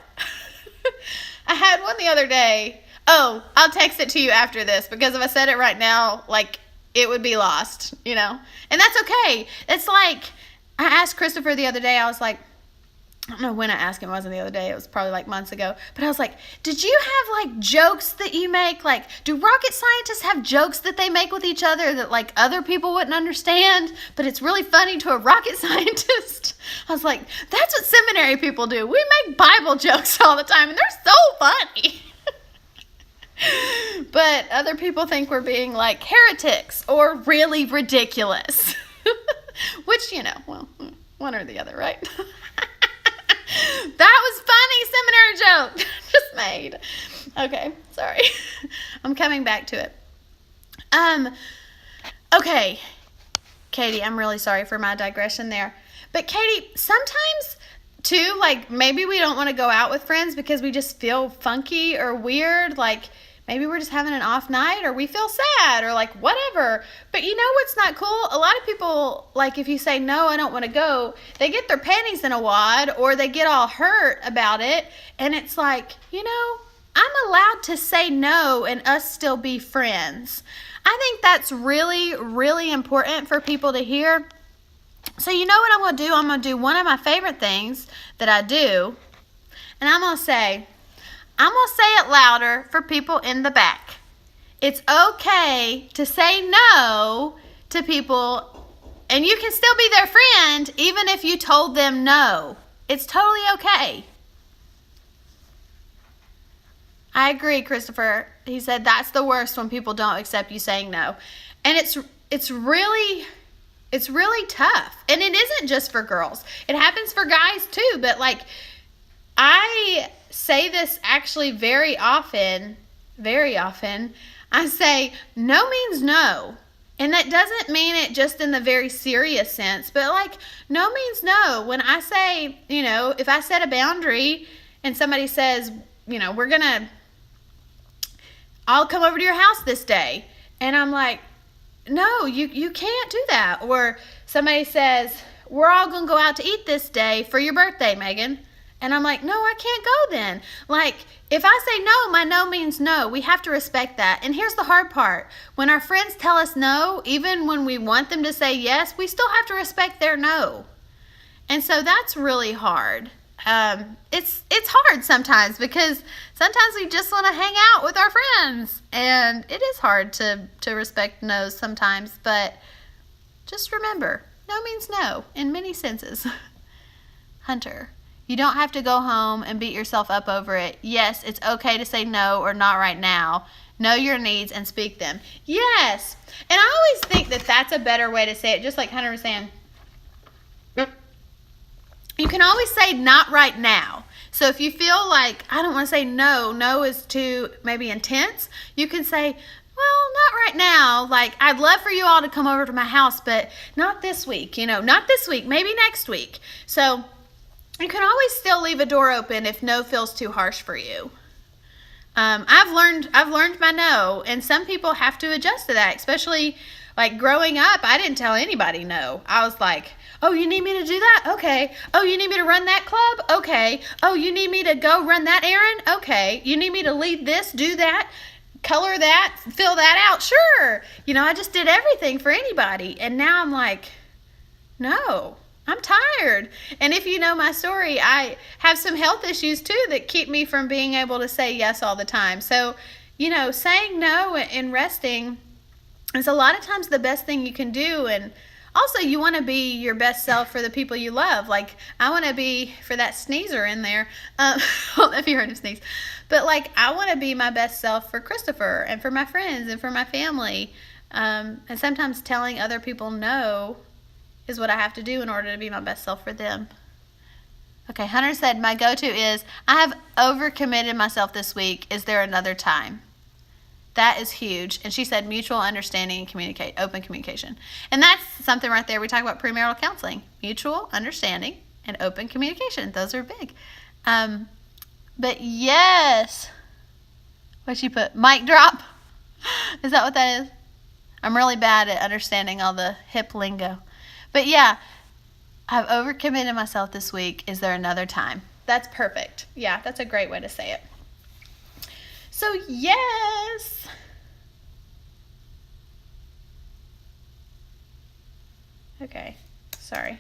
Speaker 1: I had one the other day. Oh, I'll text it to you after this, because if I said it right now, like, it would be lost, And that's okay. It's like, I asked Christopher the other day, I was like, I don't know when I asked him, it wasn't the other day, it was probably like months ago, but I was like, did you have like jokes that you make? Like, do rocket scientists have jokes that they make with each other that like other people wouldn't understand, but it's really funny to a rocket scientist? I was like, that's what seminary people do. We make Bible jokes all the time, and they're so funny. But other people think we're being like heretics or really ridiculous. Which, well, one or the other, right? That was funny seminary joke just made. Okay, sorry. I'm coming back to it. Okay, Katie, I'm really sorry for my digression there. But Katie, sometimes too, like, maybe we don't want to go out with friends because we just feel funky or weird. Like, maybe we're just having an off night, or we feel sad, or like whatever. But you know what's not cool? A lot of people, like, if you say, no, I don't want to go, they get their panties in a wad, or they get all hurt about it. And it's like, I'm allowed to say no and us still be friends. I think that's really, really important for people to hear. So you know what I'm going to do? I'm going to do one of my favorite things that I do. And I'm going to say it louder for people in the back. It's okay to say no to people, and you can still be their friend even if you told them no. It's totally okay. I agree, Christopher. He said that's the worst, when people don't accept you saying no. And it's really tough. And it isn't just for girls. It happens for guys too. But like, I say this actually very often. I say, no means no. And that doesn't mean it just in the very serious sense, but like, no means no. When I say, if I set a boundary and somebody says, I'll come over to your house this day. And I'm like, no, you can't do that. Or somebody says, we're all going to go out to eat this day for your birthday, Megan. And I'm like, no, I can't go then. Like, if I say no, my no means no. We have to respect that. And here's the hard part. When our friends tell us no, even when we want them to say yes, we still have to respect their no. And so that's really hard. It's hard sometimes because sometimes we just want to hang out with our friends. And it is hard to respect no's sometimes. But just remember, no means no in many senses. Hunter. You don't have to go home and beat yourself up over it. Yes, it's okay to say no or not right now. Know your needs and speak them. Yes. And I always think that that's a better way to say it, just like Hunter was saying. You can always say not right now. So if you feel like, I don't want to say no is too maybe intense, you can say, well, not right now. Like, I'd love for you all to come over to my house, but not this week, not this week, maybe next week. So you can always still leave a door open if no feels too harsh for you. I've learned my no, and some people have to adjust to that, especially like growing up. I didn't tell anybody no. I was like, oh, you need me to do that? Okay. Oh, you need me to run that club? Okay. Oh, you need me to go run that errand? Okay. You need me to lead this, do that, color that, fill that out? Sure. I just did everything for anybody. And now I'm like, no. I'm tired. And if you know my story, I have some health issues too that keep me from being able to say yes all the time. So, saying no and resting is a lot of times the best thing you can do. And also, you want to be your best self for the people you love. Like, I want to be, for that sneezer in there, I don't know if you heard him sneeze, but like, I want to be my best self for Christopher and for my friends and for my family. And sometimes telling other people no is what I have to do in order to be my best self for them. Okay, Hunter said, my go-to is, I have overcommitted myself this week. Is there another time? That is huge. And she said mutual understanding and open communication. And that's something right there. We talk about premarital counseling. Mutual understanding and open communication. Those are big. But yes. What'd she put? Mic drop? Is that what that is? I'm really bad at understanding all the hip lingo. But yeah, I've overcommitted myself this week. Is there another time? That's perfect. Yeah, that's a great way to say it. So yes. Okay, sorry. I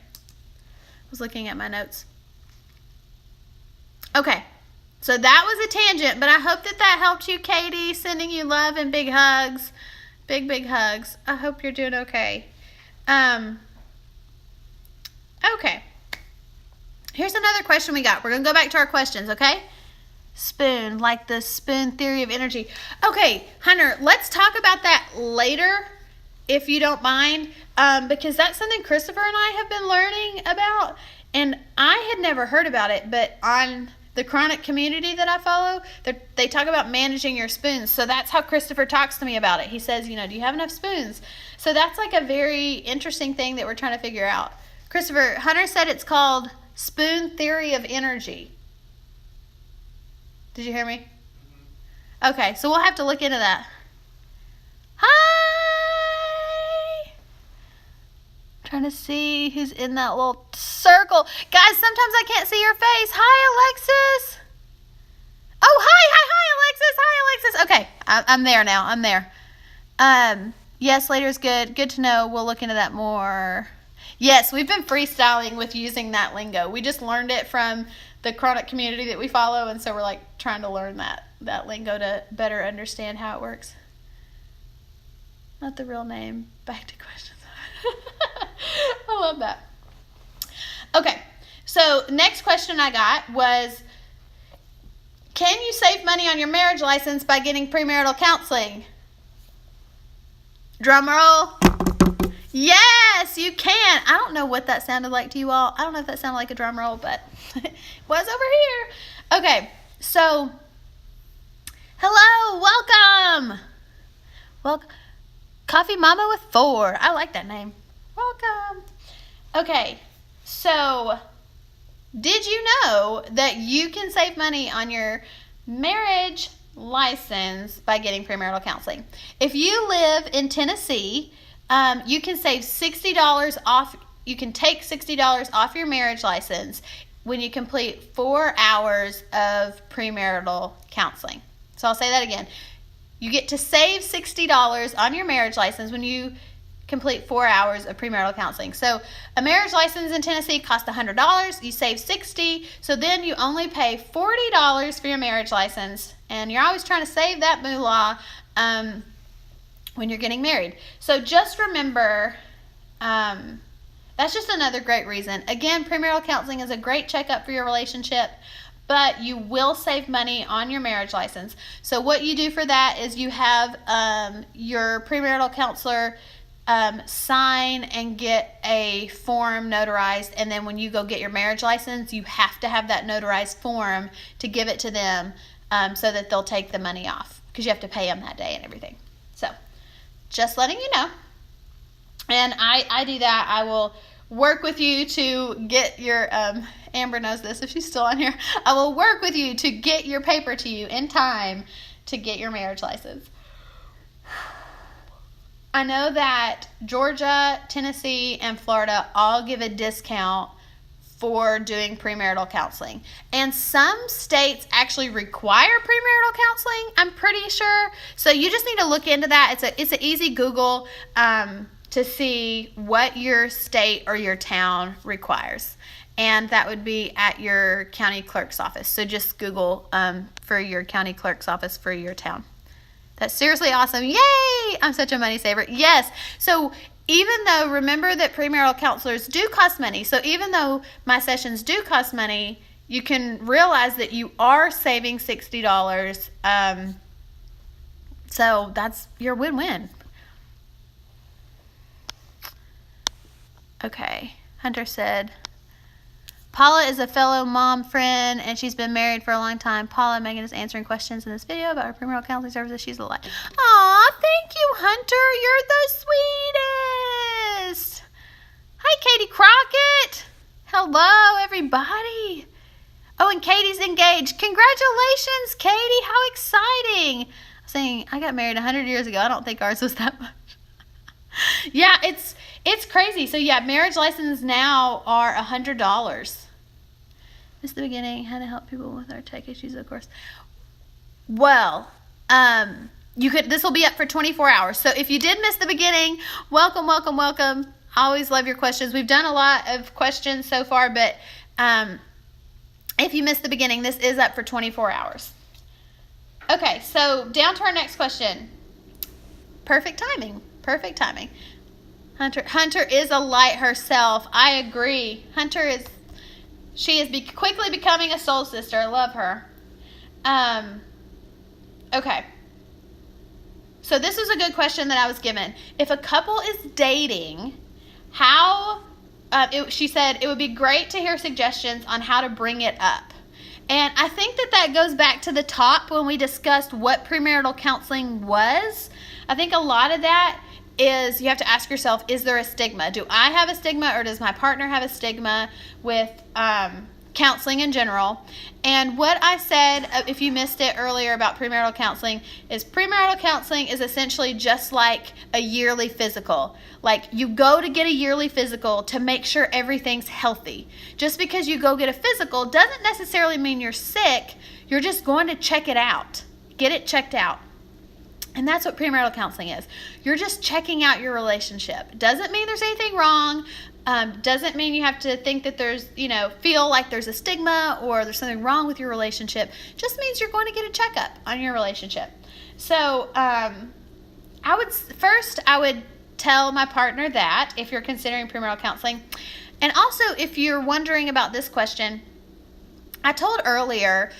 Speaker 1: was looking at my notes. Okay, so that was a tangent, but I hope that helped you, Katie. Sending you love and big hugs. Big hugs. I hope you're doing okay. Okay. Here's another question we got. We're going to go back to our questions, okay? Spoon, like the spoon theory of energy. Okay, Hunter, let's talk about that later, if you don't mind, because that's something Christopher and I have been learning about, and I had never heard about it, but on the chronic community that I follow, they talk about managing your spoons. So that's how Christopher talks to me about it. He says, do you have enough spoons? So that's like a very interesting thing that we're trying to figure out. Christopher, Hunter said it's called spoon theory of energy. Did you hear me? Okay, so we'll have to look into that. Hi! Trying to see who's in that little circle. Guys, sometimes I can't see your face. Hi, Alexis. Oh, hi, Alexis. Okay, I'm there now. I'm there. Yes, later is good. Good to know. We'll look into that more. Yes, we've been freestyling with using that lingo. We just learned it from the chronic community that we follow, and so we're like trying to learn that lingo to better understand how it works. Not the real name. Back to questions. I love that. Okay, so next question I got was, can you save money on your marriage license by getting premarital counseling? Drum roll. Yes, you can. I don't know what that sounded like to you all. I don't know if that sounded like a drum roll, but it was over here. Okay, so hello, welcome. Welcome. Coffee Mama with 4. I like that name. Welcome. Okay, so did you know that you can save money on your marriage license by getting premarital counseling? If you live in Tennessee, you can save $60 off. You can take $60 off your marriage license when you complete 4 hours of premarital counseling. So I'll say that again. You get to save $60 on your marriage license when you complete 4 hours of premarital counseling. So a marriage license in Tennessee costs $100. You save $60. So then you only pay $40 for your marriage license, and you're always trying to save that moolah when you're getting married. So just remember, that's just another great reason. Again, premarital counseling is a great checkup for your relationship, but you will save money on your marriage license. So what you do for that is you have your premarital counselor sign and get a form notarized, and then when you go get your marriage license, you have to have that notarized form to give it to them so that they'll take the money off, because you have to pay them that day and everything. So just letting you know. And I do that. I will work with you to get your Amber knows this if she's still on here. I will work with you to get your paper to you in time to get your marriage license. I know that Georgia, Tennessee, and Florida all give a discount for doing premarital counseling. And some states actually require premarital counseling, I'm pretty sure. So you just need to look into that. It's an easy Google to see what your state or your town requires. And that would be at your county clerk's office. So just Google for your county clerk's office for your town. That's seriously awesome. Yay! I'm such a money saver. Yes. So even though, remember that premarital counselors do cost money. So even though my sessions do cost money, you can realize that you are saving $60. So that's your win-win. Okay. Hunter said, Paula is a fellow mom friend, and she's been married for a long time. Paula, Megan is answering questions in this video about her premarital counseling services. She's alive. Aw, thank you, Hunter. You're the sweetest. Hi, Katie Crockett. Hello, everybody. Oh, and Katie's engaged. Congratulations, Katie. How exciting. I was saying, I got married 100 years ago. I don't think ours was that much. Yeah, it's crazy. So yeah, marriage licenses now are $100. Missed the beginning. How to help people with our tech issues, of course. Well, this will be up for 24 hours. So if you did miss the beginning, welcome. I always love your questions. We've done a lot of questions so far, but if you missed the beginning, this is up for 24 hours. Okay, so down to our next question. Perfect timing. Hunter is a light herself. I agree. She is quickly becoming a soul sister. I love her. Okay. So this was a good question that I was given. If a couple is dating, she said it would be great to hear suggestions on how to bring it up. And I think that goes back to the top when we discussed what premarital counseling was. I think a lot of that is you have to ask yourself, is there a stigma? Do I have a stigma, or does my partner have a stigma with counseling in general? And what I said, if you missed it earlier about premarital counseling is essentially just like a yearly physical. Like, you go to get a yearly physical to make sure everything's healthy. Just because you go get a physical doesn't necessarily mean you're sick. You're just going to check it out. Get it checked out. And that's what premarital counseling is. You're just checking out your relationship. Doesn't mean there's anything wrong. Doesn't mean you have to think that there's, feel like there's a stigma or there's something wrong with your relationship. Just means you're going to get a checkup on your relationship. So I would tell my partner that if you're considering premarital counseling. And also, if you're wondering about this question, I told earlier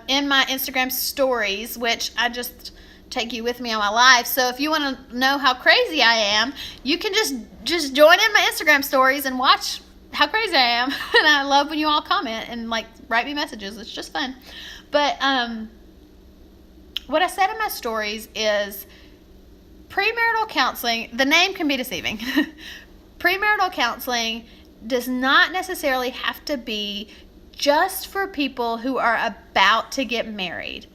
Speaker 1: in my Instagram stories, which I just take you with me on my life. So if you want to know how crazy I am, you can just join in my Instagram stories and watch how crazy I am. And I love when you all comment and like write me messages. It's just fun. But what I said in my stories is premarital counseling, the name can be deceiving. Premarital counseling does not necessarily have to be just for people who are about to get married.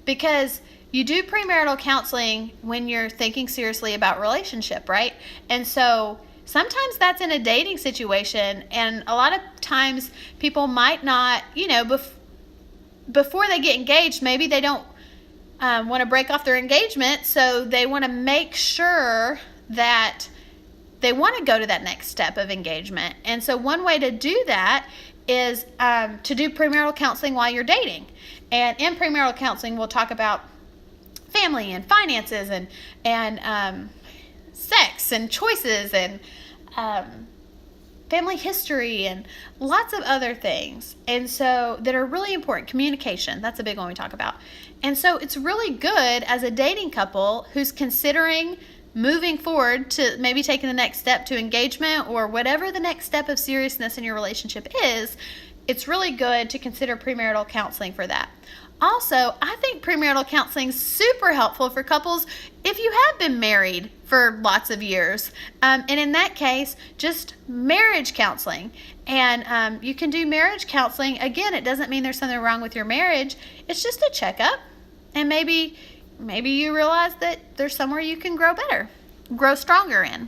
Speaker 1: Because you do premarital counseling when you're thinking seriously about relationship, right? And so sometimes that's in a dating situation, and a lot of times people might not, before they get engaged, maybe they don't want to break off their engagement, so they want to make sure that they want to go to that next step of engagement. And so one way to do that is to do premarital counseling while you're dating. And in premarital counseling, we'll talk about family and finances and sex and choices and family history and lots of other things. And so that are really important. Communication, that's a big one we talk about. And so it's really good as a dating couple who's considering moving forward to maybe taking the next step to engagement or whatever the next step of seriousness in your relationship is. It's really good to consider premarital counseling for that. Also, I think premarital counseling is super helpful for couples if you have been married for lots of years. And in that case, just marriage counseling. And you can do marriage counseling. Again, it doesn't mean there's something wrong with your marriage. It's just a checkup. And maybe you realize that there's somewhere you can grow better, grow stronger in.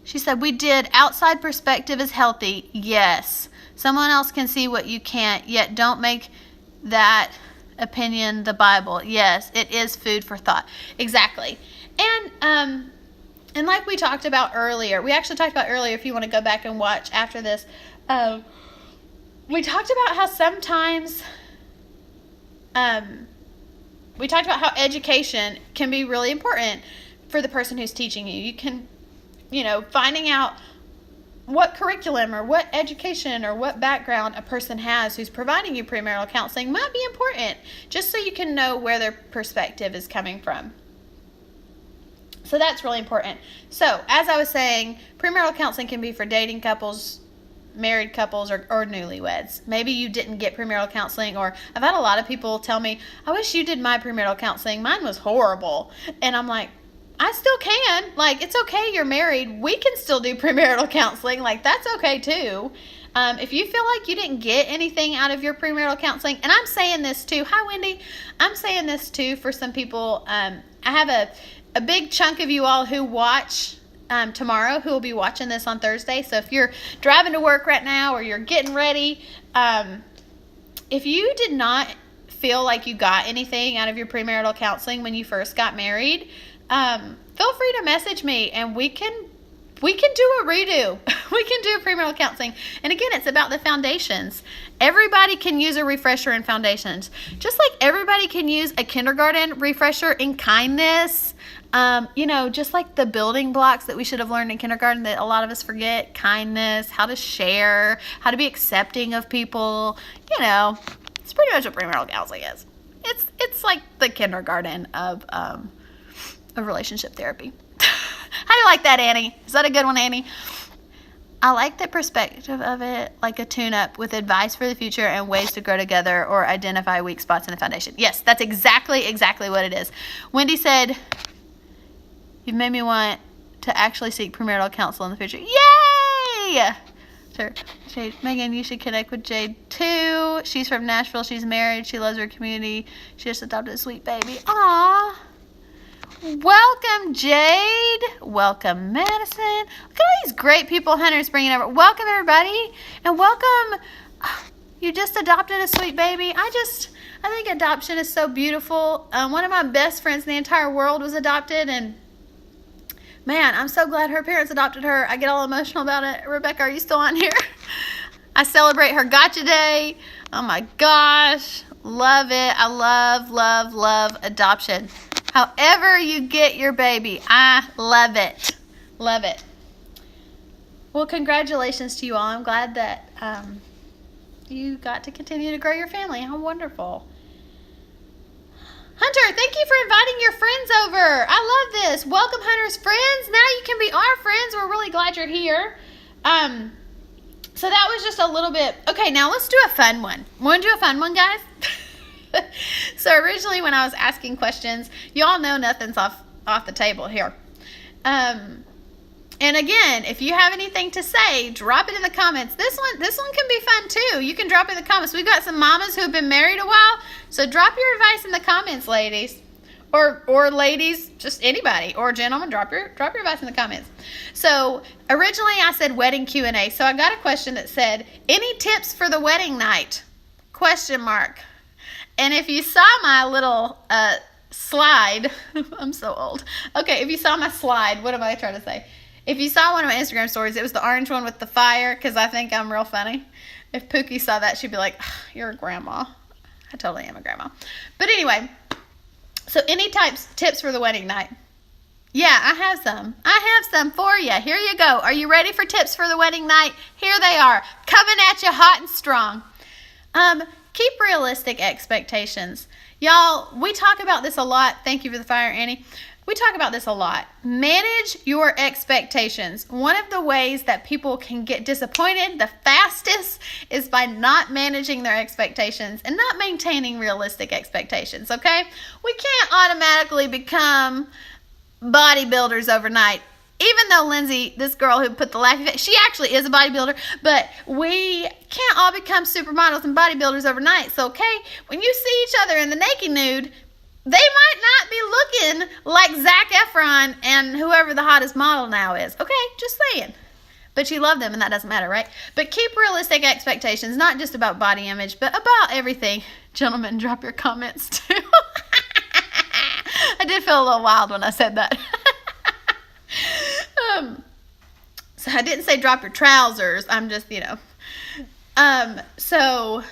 Speaker 1: She said, we did. Outside perspective is healthy. Yes. Someone else can see what you can't, yet don't make that opinion the Bible. Yes, it is food for thought. Exactly. And like we talked about earlier, if you want to go back and watch after this, we talked about how sometimes, we talked about how education can be really important for the person who's teaching you. You can, finding out what curriculum or what education or what background a person has who's providing you premarital counseling might be important, just so you can know where their perspective is coming from. So that's really important. So as I was saying, premarital counseling can be for dating couples, married couples, or newlyweds. Maybe you didn't get premarital counseling, or I've had a lot of people tell me, I wish you did my premarital counseling. Mine was horrible. And I'm like, I still can. Like, it's okay, you're married. We can still do premarital counseling. Like, that's okay too. If you feel like you didn't get anything out of your premarital counseling, and I'm saying this too. Hi, Wendy. I'm saying this too for some people. I have a big chunk of you all who watch tomorrow, who will be watching this on Thursday. So if you're driving to work right now or you're getting ready, if you did not feel like you got anything out of your premarital counseling when you first got married, feel free to message me and we can do a redo. We can do premarital counseling. And again, it's about the foundations. Everybody can use a refresher in foundations. Just like everybody can use a kindergarten refresher in kindness. Just like the building blocks that we should have learned in kindergarten that a lot of us forget. Kindness, how to share, how to be accepting of people. It's pretty much what premarital counseling is. It's like the kindergarten of relationship therapy. How do you like that, Annie? Is that a good one, Annie? I like the perspective of it like a tune-up with advice for the future and ways to grow together or identify weak spots in the foundation. Yes, that's exactly what it is. Wendy said, you've made me want to actually seek premarital counsel in the future. Yay! Sure. Jade, Megan, you should connect with Jade too. She's from Nashville. She's married. She loves her community. She just adopted a sweet baby. Aww. Welcome, Jade. Welcome, Madison. Look at all these great people Hunter's bringing over. Welcome, everybody. And welcome. You just adopted a sweet baby. I think adoption is so beautiful. One of my best friends in the entire world was adopted, and man, I'm so glad her parents adopted her. I get all emotional about it. Rebecca, are you still on here? I celebrate her gotcha day. Oh my gosh. Love it. I love adoption. However you get your baby, I love it. Love it. Well, congratulations to you all. I'm glad that you got to continue to grow your family. How wonderful. Hunter, thank you for inviting your friends over. I love this. Welcome, Hunter's friends. Now you can be our friends. We're really glad you're here. So that was just a little bit. Okay, now let's do a fun one. Want to do a fun one, guys? So originally when I was asking questions, y'all know nothing's off the table here. And again, if you have anything to say, drop it in the comments. This one can be fun too. You can drop it in the comments. We've got some mamas who have been married a while, so drop your advice in the comments, ladies. Or ladies, just anybody, or gentlemen, drop your advice in the comments. So originally I said wedding Q&A. So I got a question that said, any tips for the wedding night? ? And if you saw my little slide, I'm so old. Okay, if you saw my slide, what am I trying to say? If you saw one of my Instagram stories, it was the orange one with the fire, because I think I'm real funny. If Pookie saw that, she'd be like, you're a grandma. I totally am a grandma. But anyway, so any tips for the wedding night? Yeah, I have some. I have some for you. Here you go. Are you ready for tips for the wedding night? Here they are, coming at you hot and strong. Keep realistic expectations. Y'all, we talk about this a lot. Thank you for the fire, Annie. We talk about this a lot. Manage your expectations. One of the ways that people can get disappointed the fastest is by not managing their expectations and not maintaining realistic expectations, okay? We can't automatically become bodybuilders overnight. Even though Lindsay, this girl who put the laughy face, she actually is a bodybuilder, but we can't all become supermodels and bodybuilders overnight. So, okay, when you see each other in the naked nude, they might not be looking like Zac Efron and whoever the hottest model now is. Okay, just saying. But you love them, and that doesn't matter, right? But keep realistic expectations, not just about body image, but about everything. Gentlemen, drop your comments, too. I did feel a little wild when I said that. So I didn't say drop your trousers. I'm just, So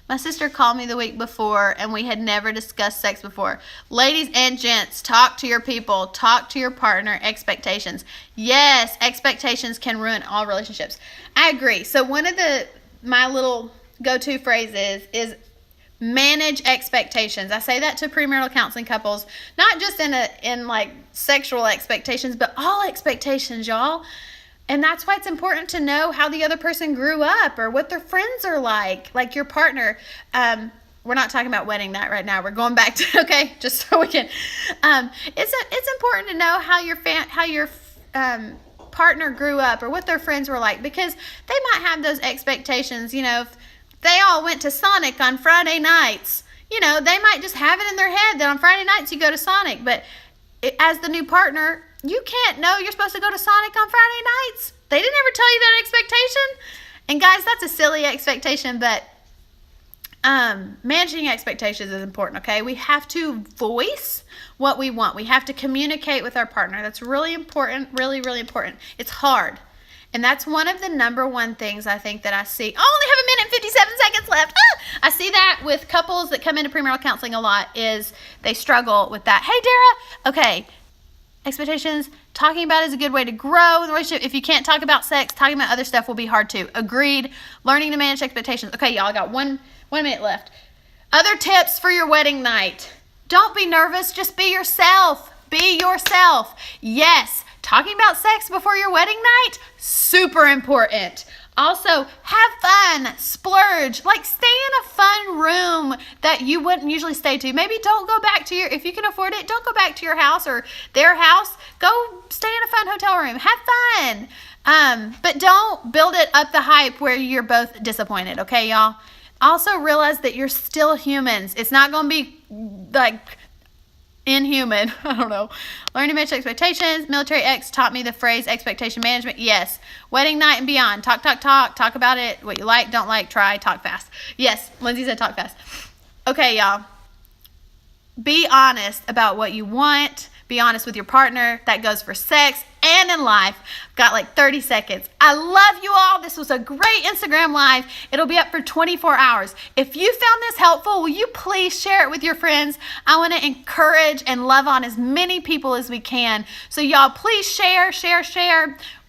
Speaker 1: my sister called me the week before, and we had never discussed sex before. Ladies and gents, talk to your people. Talk to your partner. Expectations. Yes, expectations can ruin all relationships. I agree. So one of my little go-to phrases is manage expectations. I say that to premarital counseling couples, not just in like sexual expectations, but all expectations, y'all. And that's why it's important to know how the other person grew up or what their friends are like your partner. We're not talking about wedding night right now. We're going back to, okay, just so we can. It's important to know how your partner grew up or what their friends were like, because they might have those expectations. If they all went to Sonic on Friday nights, they might just have it in their head that on Friday nights you go to Sonic. But as the new partner, you can't know you're supposed to go to Sonic on Friday nights. They didn't ever tell you that expectation. And guys, that's a silly expectation, but managing expectations is important, okay? We have to voice what we want. We have to communicate with our partner. That's really important, really, really important. It's hard. And that's one of the number one things I think that I see. I only have a minute and 57 seconds left. I see that with couples that come into premarital counseling a lot, is they struggle with that. Hey, Dara. Okay. Expectations, talking about is a good way to grow in the relationship. If you can't talk about sex, talking about other stuff will be hard too. Agreed. Learning to manage expectations. Okay, y'all, I got one minute left. Other tips for your wedding night. Don't be nervous. Just be yourself. Be yourself. Yes, talking about sex before your wedding night, super important. Also, have fun, splurge, like stay in a fun room that you wouldn't usually stay to. Maybe don't go back to if you can afford it, don't go back to your house or their house. Go stay in a fun hotel room. Have fun. But don't build it up the hype where you're both disappointed, okay, y'all? Also realize that you're still humans. It's not going to be like inhuman. I don't know. Learning to manage expectations. Military X taught me the phrase expectation management. Yes. Wedding night and beyond. Talk about it. What you like, don't like, try, talk fast. Yes. Lindsay said talk fast. Okay, y'all. Be honest about what you want. Be honest with your partner. That goes for sex and in life. Got like 30 seconds. I love you all. This was a great Instagram live. It'll be up for 24 hours. If you found this helpful, will you please share it with your friends? I want to encourage and love on as many people as we can. So y'all please share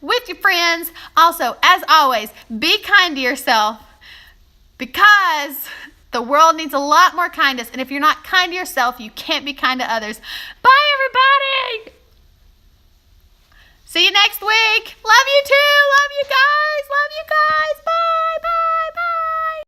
Speaker 1: with your friends. Also, as always, be kind to yourself, because The world needs a lot more kindness. And if you're not kind to yourself, you can't be kind to others. Bye, everybody. See you next week. Love you too. Love you guys. Love you guys. Bye. Bye.